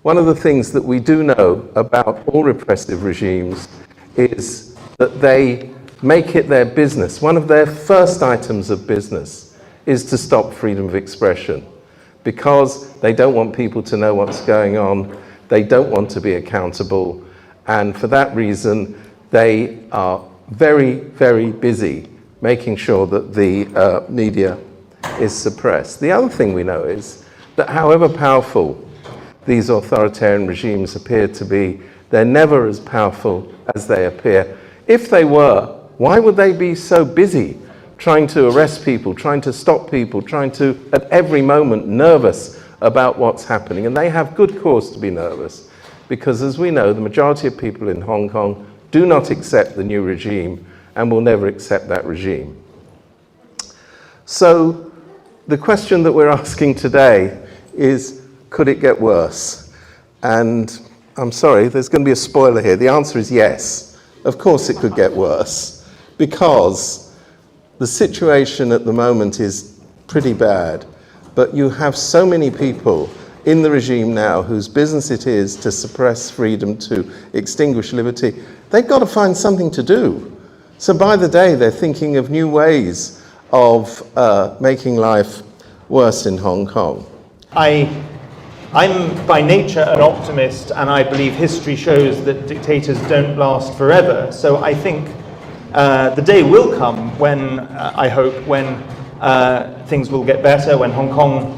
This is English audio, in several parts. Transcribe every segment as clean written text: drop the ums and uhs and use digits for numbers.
One of the things that we do know about all repressive regimes is that they make it their business. One of their first items of business is to stop freedom of expression, because they don't want people to know what's going on, they don't want to be accountable, and for that reason they are very, very busy making sure that the media is suppressed. The other thing we know is that however powerful these authoritarian regimes appear to be, they're never as powerful as they appear. If they were, why would they be so busy trying to arrest people, trying to stop people, trying to, at every moment, nervous about what's happening? And they have good cause to be nervous, because as we know, the majority of people in Hong Kong do not accept the new regime and will never accept that regime. So the question that we're asking today is, could it get worse? And I'm sorry, there's going to be a spoiler here. The answer is yes. Of course it could get worse, because the situation at the moment is pretty bad, but you have so many people in the regime now whose business it is to suppress freedom, to extinguish liberty. They've got to find something to do. So by the day, they're thinking of new ways of making life worse in Hong Kong. I'm by nature an optimist, and I believe history shows that dictators don't last forever. So I think the day will come when, I hope, when things will get better, when Hong Kong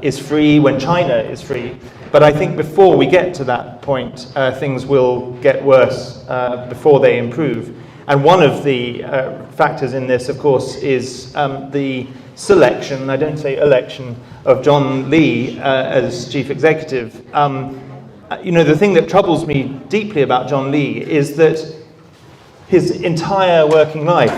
is free, when China is free. But I think before we get to that point, things will get worse before they improve. And one of the factors in this, of course, is the selection, I don't say election, of John Lee as chief executive. You know, the thing that troubles me deeply about John Lee is that his entire working life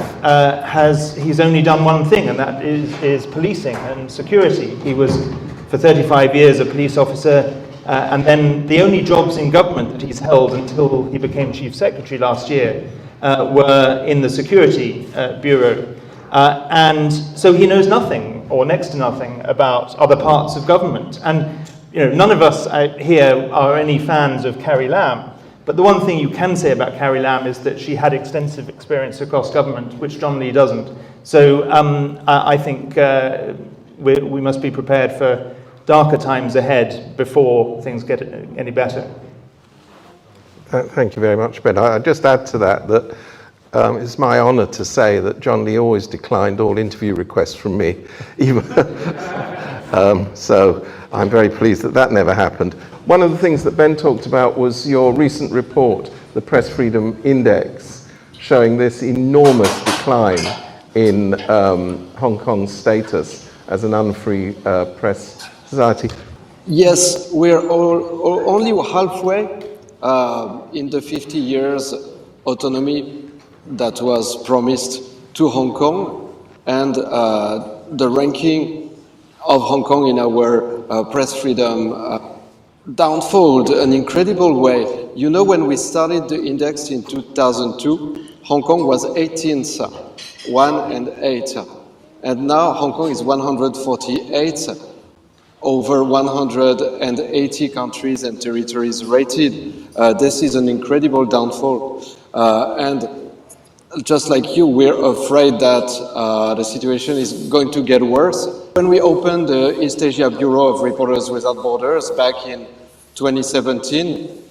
he's only done one thing, and that is policing and security. He was for 35 years a police officer, and then the only jobs in government that he's held until he became chief secretary last year were in the security bureau. And so he knows nothing, or next to nothing, about other parts of government. And you know, none of us here are any fans of Carrie Lam. But the one thing you can say about Carrie Lam is that she had extensive experience across government, which John Lee doesn't. So I think we must be prepared for darker times ahead before things get any better. Thank you very much, Ben. I'd just add to that it's my honour to say that John Lee always declined all interview requests from me, even so I'm very pleased that that never happened. One of the things that Ben talked about was your recent report, the Press Freedom Index, showing this enormous decline in Hong Kong's status as an unfree press society. Yes, we're only halfway in the 50 years autonomy that was promised to Hong Kong, and the ranking of Hong Kong in our press freedom downfold an incredible way. You know, when we started the index in 2002, Hong Kong was 18th, 1 and 8, and now Hong Kong is 148 over 180 countries and territories rated. This is an incredible downfall, and just like you, we're afraid that the situation is going to get worse. When we opened the East Asia Bureau of Reporters Without Borders back in 2017,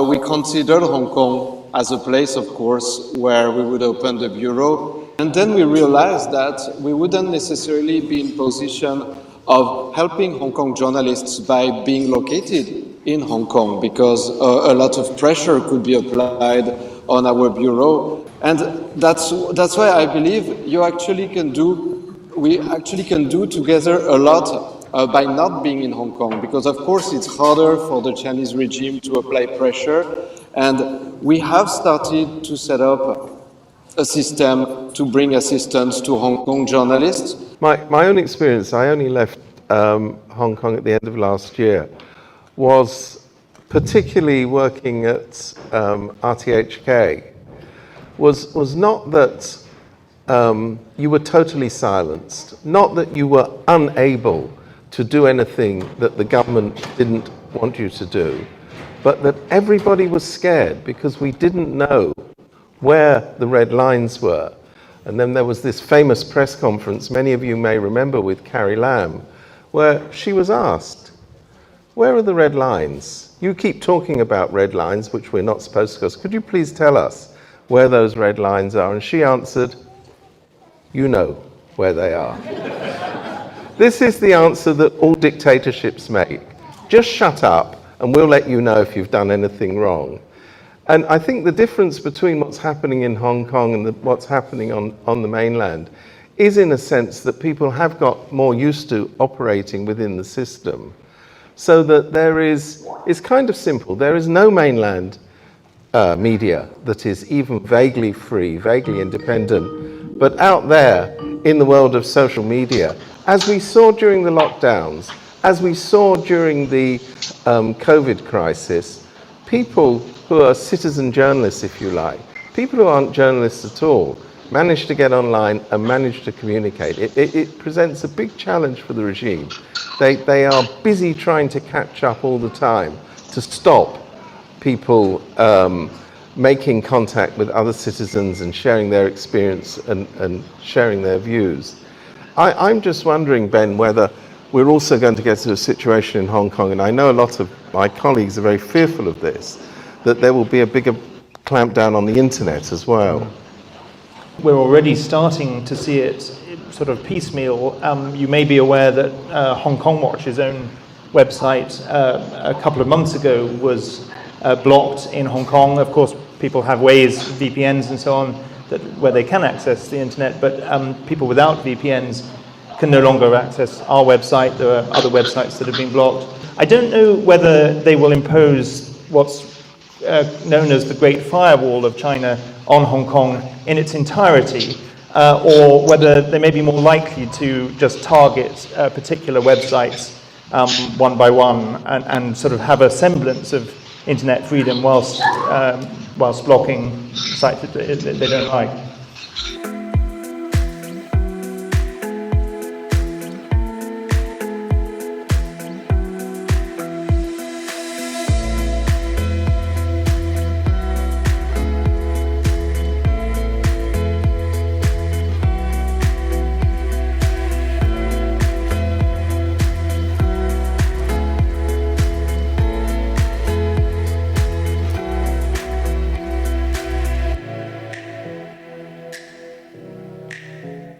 we considered Hong Kong as a place, of course, where we would open the bureau. And then we realized that we wouldn't necessarily be in position of helping Hong Kong journalists by being located in Hong Kong, because a lot of pressure could be applied on our bureau. And that's why I believe we actually can do together a lot by not being in Hong Kong, because of course it's harder for the Chinese regime to apply pressure, and we have started to set up a system to bring assistance to Hong Kong journalists. My own experience, I only left Hong Kong at the end of last year, was particularly working at RTHK, was not that you were totally silenced, not that you were unable to do anything that the government didn't want you to do, but that everybody was scared because we didn't know where the red lines were. And then there was this famous press conference, many of you may remember, with Carrie Lam, where she was asked, where are the red lines? You keep talking about red lines, which we're not supposed to cross. Could you please tell us where those red lines are? And she answered, you know where they are. This is the answer that all dictatorships make. Just shut up and we'll let you know if you've done anything wrong. And I think the difference between what's happening in Hong Kong and what's happening on the mainland is, in a sense, that people have got more used to operating within the system. So that it's kind of simple. There is no mainland media that is even vaguely free, vaguely independent. But out there in the world of social media, as we saw during the lockdowns, as we saw during the COVID crisis, people who are citizen journalists, if you like, people who aren't journalists at all, manage to get online and manage to communicate. It presents a big challenge for the regime. They are busy trying to catch up all the time to stop people making contact with other citizens and sharing their experience and sharing their views. I'm just wondering, Ben, whether we're also going to get to a situation in Hong Kong, and I know a lot of my colleagues are very fearful of this, that there will be a bigger clampdown on the internet as well. We're already starting to see it sort of piecemeal. You may be aware that Hong Kong Watch's own website a couple of months ago was blocked in Hong Kong. Of course, people have ways, VPNs and so on, where they can access the internet, but people without VPNs can no longer access our website. There are other websites that have been blocked. I don't know whether they will impose what's known as the Great Firewall of China on Hong Kong in its entirety, or whether they may be more likely to just target particular websites one by one and sort of have a semblance of internet freedom whilst blocking sites that they don't like.